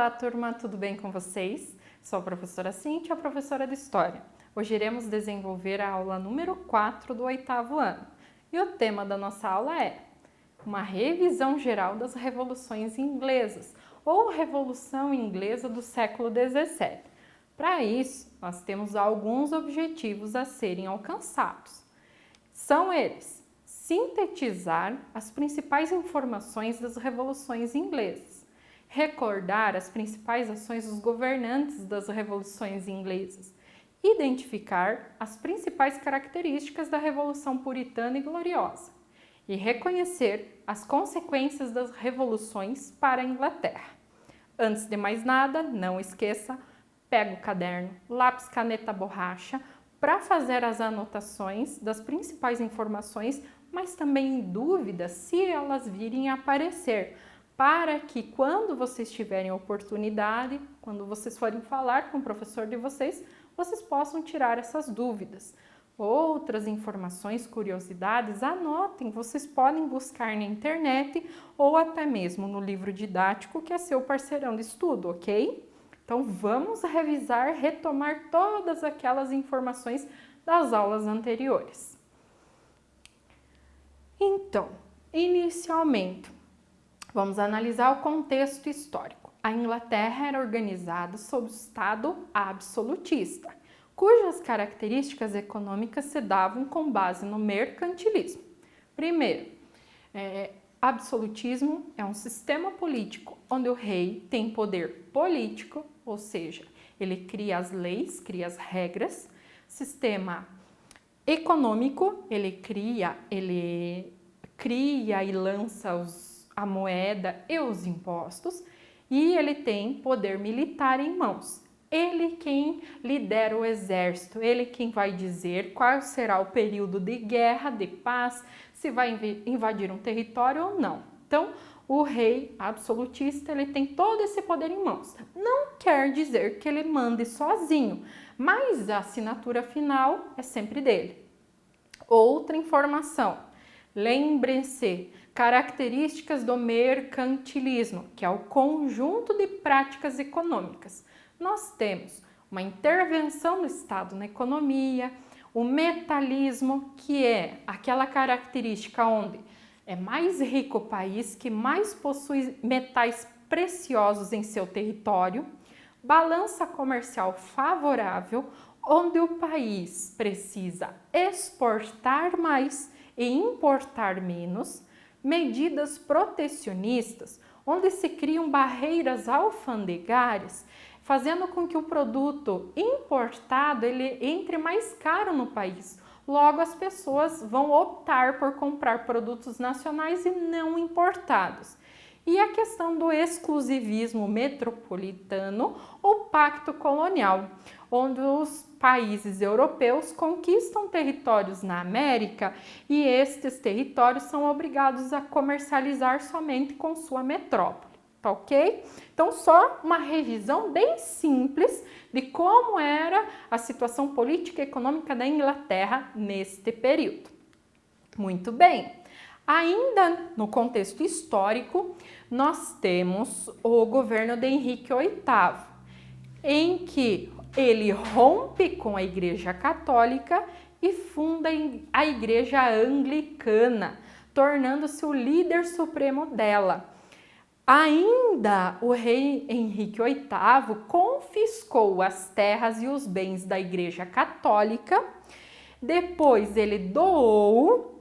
Olá, turma, tudo bem com vocês? Sou a professora Cíntia, professora de História. Hoje iremos desenvolver a aula número 4 do 8º ano. E o tema da nossa aula é uma revisão geral das revoluções inglesas, ou Revolução Inglesa do século XVII. Para isso, nós temos alguns objetivos a serem alcançados. São eles: sintetizar as principais informações das revoluções inglesas, recordar as principais ações dos governantes das revoluções inglesas, identificar as principais características da Revolução Puritana e Gloriosa e reconhecer as consequências das revoluções para a Inglaterra. Antes de mais nada, não esqueça, pega o caderno, lápis, caneta, borracha, para fazer as anotações das principais informações, mas também dúvidas se elas virem a aparecer, para que quando vocês tiverem oportunidade, quando vocês forem falar com o professor de vocês possam tirar essas dúvidas. Outras informações, curiosidades, anotem, vocês podem buscar na internet ou até mesmo no livro didático, que é seu parceirão de estudo, ok? Então vamos revisar, retomar todas aquelas informações das aulas anteriores. Então, inicialmente, vamos analisar o contexto histórico. A Inglaterra era organizada sob o Estado absolutista, cujas características econômicas se davam com base no mercantilismo. Primeiro, absolutismo é um sistema político onde o rei tem poder político, ou seja, ele cria as leis, cria as regras. Sistema econômico, ele cria e lança a moeda e os impostos, e ele tem poder militar em mãos. Ele quem lidera o exército, ele quem vai dizer qual será o período de guerra, de paz, se vai invadir um território ou não. Então, o rei absolutista, ele tem todo esse poder em mãos. Não quer dizer que ele mande sozinho, mas a assinatura final é sempre dele. Outra informação, lembre-se, características do mercantilismo, que é o conjunto de práticas econômicas. Nós temos uma intervenção do Estado na economia, o metalismo, que é aquela característica onde é mais rico o país que mais possui metais preciosos em seu território, balança comercial favorável, onde o país precisa exportar mais e importar menos, medidas protecionistas, onde se criam barreiras alfandegárias, fazendo com que o produto importado ele entre mais caro no país. Logo, as pessoas vão optar por comprar produtos nacionais e não importados. E a questão do exclusivismo metropolitano ou pacto colonial, onde os países europeus conquistam territórios na América e estes territórios são obrigados a comercializar somente com sua metrópole. Tá ok? Então, só uma revisão bem simples de como era a situação política e econômica da Inglaterra neste período. Muito bem. Ainda no contexto histórico, nós temos o governo de Henrique VIII, em que ele rompe com a Igreja Católica e funda a Igreja Anglicana, tornando-se o líder supremo dela. Ainda o rei Henrique VIII confiscou as terras e os bens da Igreja Católica, depois ele doou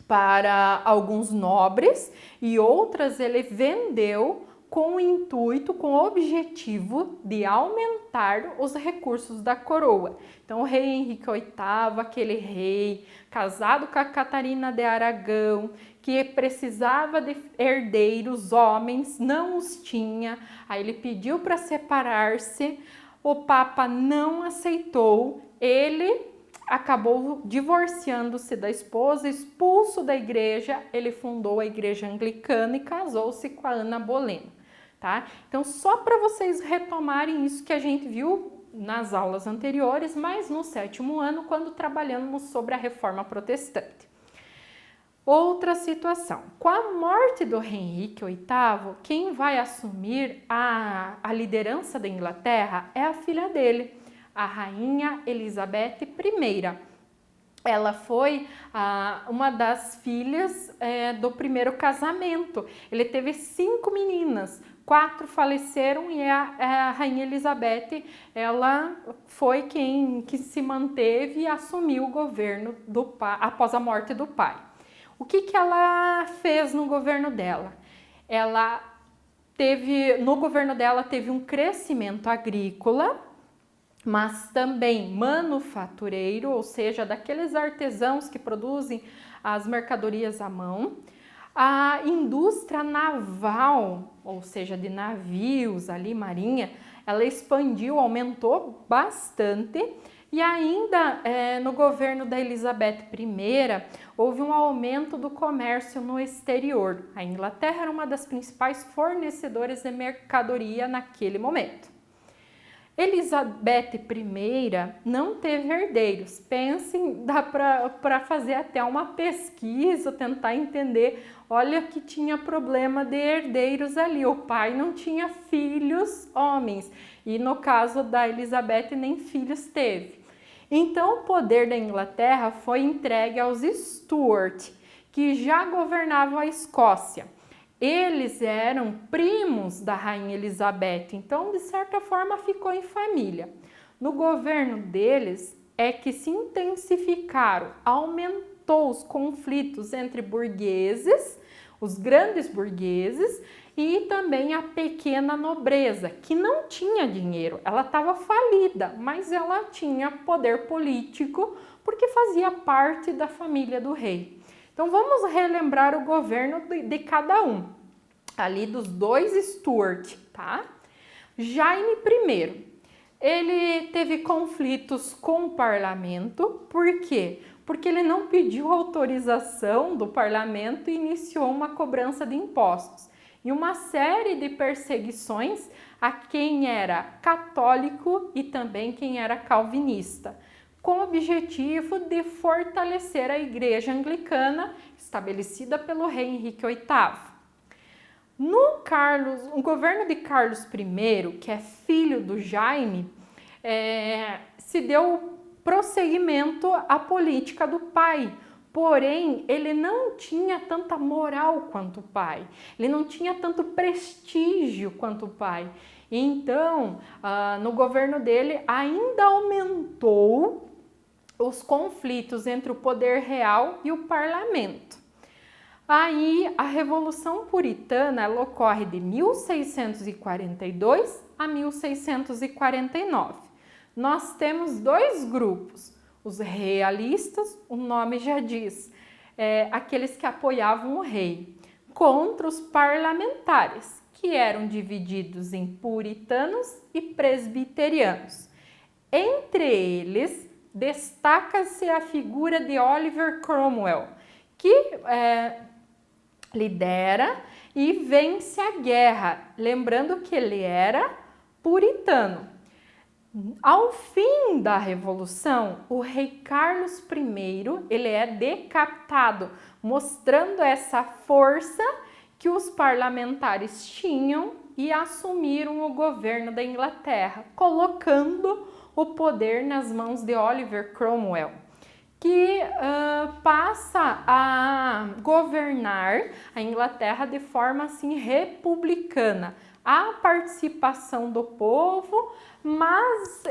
para alguns nobres e outras ele vendeu com o intuito, com o objetivo de aumentar os recursos da coroa. Então, o rei Henrique VIII, aquele rei casado com a Catarina de Aragão, que precisava de herdeiros, homens, não os tinha, aí ele pediu para separar-se, o Papa não aceitou, ele acabou divorciando-se da esposa, expulso da igreja, ele fundou a Igreja Anglicana e casou-se com a Ana Bolena. Tá? Então, só para vocês retomarem isso que a gente viu nas aulas anteriores, mas no 7º ano, quando trabalhamos sobre a Reforma Protestante. Outra situação, com a morte do rei Henrique VIII, quem vai assumir a liderança da Inglaterra é a filha dele, a rainha Elizabeth I. Ela foi uma das filhas do primeiro casamento. Ele teve 5 meninas, 4 faleceram e a rainha Elizabeth, ela foi quem que se manteve e assumiu o governo do pai, após a morte do pai. O que ela fez no governo dela? No governo dela teve um crescimento agrícola, mas também manufatureiro, ou seja, daqueles artesãos que produzem as mercadorias à mão. A indústria naval, ou seja, de navios ali, marinha, ela expandiu, aumentou bastante. E ainda no governo da Elizabeth I, houve um aumento do comércio no exterior. A Inglaterra era uma das principais fornecedoras de mercadoria naquele momento. Elizabeth I não teve herdeiros. Pensem, dá para fazer até uma pesquisa, tentar entender. Olha que tinha problema de herdeiros ali. O pai não tinha filhos homens e no caso da Elizabeth nem filhos teve. Então o poder da Inglaterra foi entregue aos Stuart, que já governavam a Escócia. Eles eram primos da rainha Elizabeth, então de certa forma ficou em família. No governo deles é que se intensificaram, aumentou os conflitos entre burgueses, os grandes burgueses e também a pequena nobreza, que não tinha dinheiro, ela estava falida, mas ela tinha poder político porque fazia parte da família do rei. Então vamos relembrar o governo de cada um, ali dos 2 Stuart, tá? Jaime I, ele teve conflitos com o parlamento, por quê? Porque ele não pediu autorização do parlamento e iniciou uma cobrança de impostos. E uma série de perseguições a quem era católico e também quem era calvinista, com o objetivo de fortalecer a igreja anglicana estabelecida pelo rei Henrique VIII. No governo de Carlos I, que é filho do Jaime, se deu prosseguimento à política do pai, porém ele não tinha tanta moral quanto o pai, ele não tinha tanto prestígio quanto o pai. Então, no governo dele ainda aumentou os conflitos entre o poder real e o parlamento. Aí a Revolução Puritana ela ocorre de 1642 a 1649. Nós temos 2 grupos, os realistas, o nome já diz, aqueles que apoiavam o rei, contra os parlamentares, que eram divididos em puritanos e presbiterianos. Entre eles, destaca-se a figura de Oliver Cromwell, que lidera e vence a guerra, lembrando que ele era puritano. Ao fim da Revolução, o rei Carlos I ele é decapitado, mostrando essa força que os parlamentares tinham e assumiram o governo da Inglaterra, colocando o poder nas mãos de Oliver Cromwell, que passa a governar a Inglaterra de forma assim republicana. Há participação do povo, mas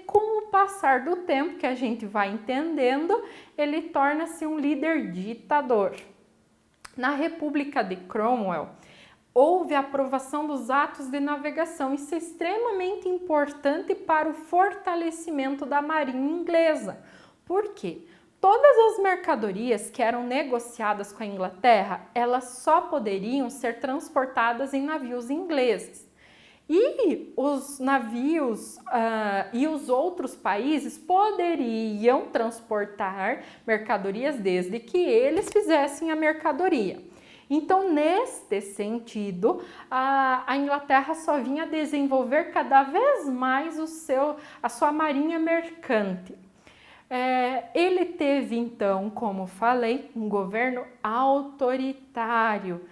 com o passar do tempo, que a gente vai entendendo, ele torna-se um líder ditador. Na República de Cromwell, houve a aprovação dos atos de navegação. Isso é extremamente importante para o fortalecimento da marinha inglesa. Por quê? Todas as mercadorias que eram negociadas com a Inglaterra, elas só poderiam ser transportadas em navios ingleses. E os navios e os outros países poderiam transportar mercadorias desde que eles fizessem a mercadoria. Então, neste sentido, a Inglaterra só vinha desenvolver cada vez mais a sua marinha mercante. Ele teve, então, como falei, um governo autoritário.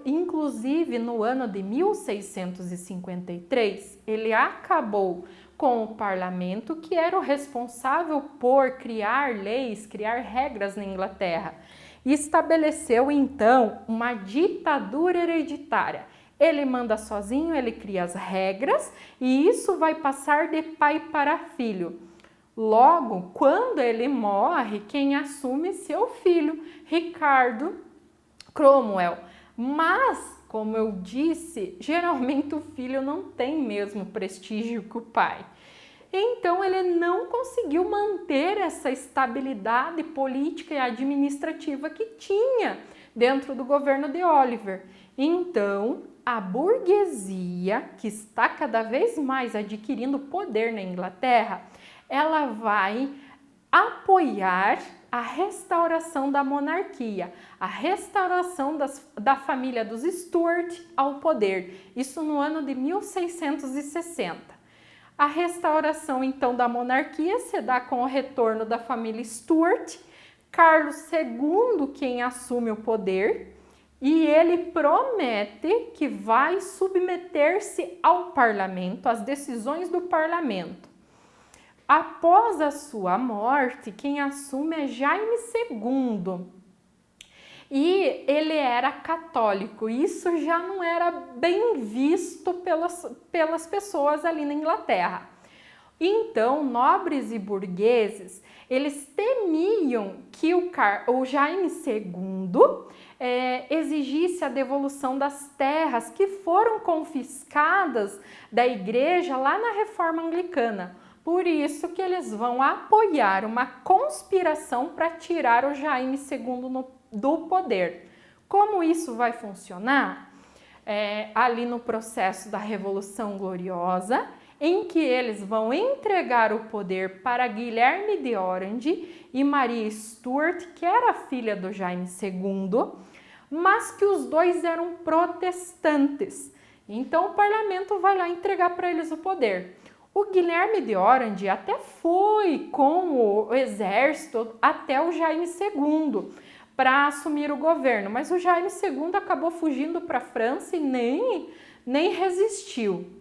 Inclusive, no ano de 1653, ele acabou com o parlamento, que era o responsável por criar leis, criar regras na Inglaterra, e estabeleceu, então, uma ditadura hereditária. Ele manda sozinho, ele cria as regras e isso vai passar de pai para filho. Logo, quando ele morre, quem assume seu filho, Ricardo Cromwell. Mas, como eu disse, geralmente o filho não tem mesmo prestígio que o pai. Então, ele não conseguiu manter essa estabilidade política e administrativa que tinha dentro do governo de Oliver. Então, a burguesia, que está cada vez mais adquirindo poder na Inglaterra, ela vai apoiar a restauração da monarquia, a restauração da família dos Stuart ao poder, isso no ano de 1660. A restauração, então, da monarquia se dá com o retorno da família Stuart, Carlos II quem assume o poder, e ele promete que vai submeter-se ao parlamento, às decisões do parlamento. Após a sua morte, quem assume é Jaime II. E ele era católico, isso já não era bem visto pelas pessoas ali na Inglaterra. Então, nobres e burgueses, eles temiam que o Jaime II exigisse a devolução das terras que foram confiscadas da igreja lá na Reforma Anglicana. Por isso que eles vão apoiar uma conspiração para tirar o Jaime II do poder. Como isso vai funcionar? Ali no processo da Revolução Gloriosa, em que eles vão entregar o poder para Guilherme de Orange e Maria Stuart, que era filha do Jaime II, mas que os dois eram protestantes. Então o parlamento vai lá entregar para eles o poder. O Guilherme de Orange até foi com o exército até o Jaime II para assumir o governo, mas o Jaime II acabou fugindo para a França e nem resistiu.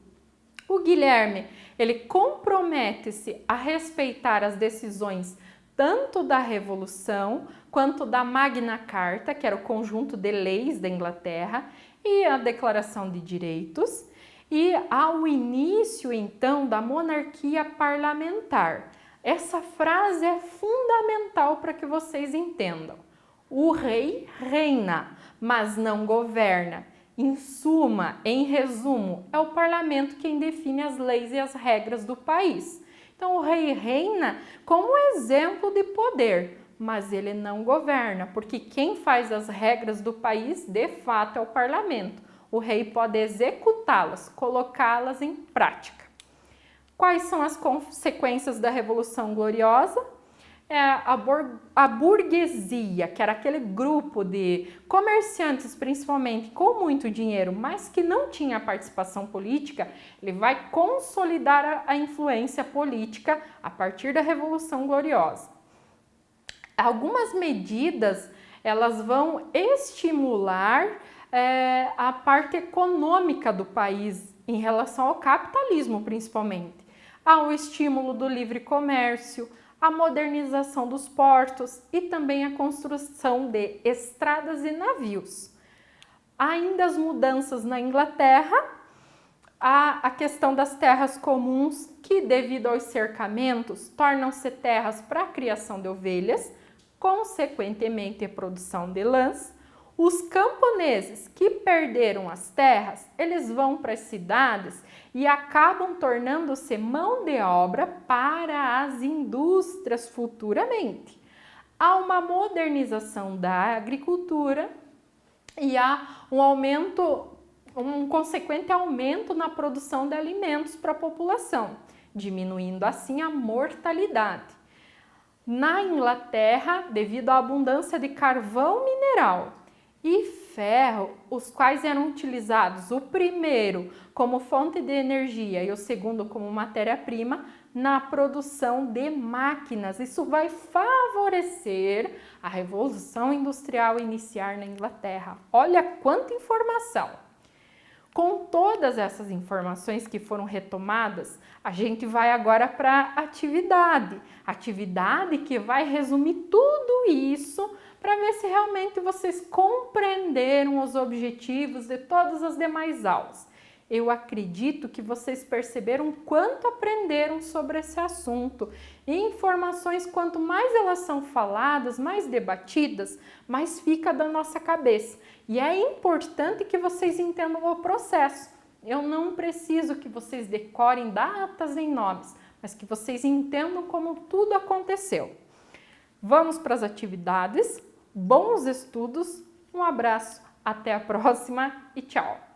O Guilherme, ele compromete-se a respeitar as decisões tanto da Revolução quanto da Magna Carta, que era o conjunto de leis da Inglaterra, e a Declaração de Direitos, e ao início, então, da monarquia parlamentar. Essa frase é fundamental para que vocês entendam. O rei reina, mas não governa. Em suma, em resumo, é o parlamento quem define as leis e as regras do país. Então, o rei reina como exemplo de poder, mas ele não governa, porque quem faz as regras do país, de fato, é o parlamento. O rei pode executá-las, colocá-las em prática. Quais são as consequências da Revolução Gloriosa? A burguesia, que era aquele grupo de comerciantes, principalmente com muito dinheiro, mas que não tinha participação política, ele vai consolidar a influência política a partir da Revolução Gloriosa. Algumas medidas, elas vão estimular a parte econômica do país em relação ao capitalismo, principalmente. Há o estímulo do livre comércio, a modernização dos portos e também a construção de estradas e navios. Ainda as mudanças na Inglaterra, a questão das terras comuns, que devido aos cercamentos tornam-se terras para a criação de ovelhas, consequentemente a produção de lãs. Os camponeses que perderam as terras, eles vão para as cidades e acabam tornando-se mão de obra para as indústrias futuramente. Há uma modernização da agricultura e há um consequente aumento na produção de alimentos para a população, diminuindo assim a mortalidade. Na Inglaterra, devido à abundância de carvão mineral e ferro, os quais eram utilizados, o primeiro como fonte de energia e o segundo como matéria-prima, na produção de máquinas. Isso vai favorecer a Revolução Industrial iniciar na Inglaterra. Olha quanta informação! Com todas essas informações que foram retomadas, a gente vai agora para a atividade que vai resumir tudo isso para ver se realmente vocês compreenderam os objetivos de todas as demais aulas. Eu acredito que vocês perceberam quanto aprenderam sobre esse assunto. E informações, quanto mais elas são faladas, mais debatidas, mais fica da nossa cabeça. E é importante que vocês entendam o processo. Eu não preciso que vocês decorem datas e nomes, mas que vocês entendam como tudo aconteceu. Vamos para as atividades. Bons estudos, um abraço, até a próxima e tchau!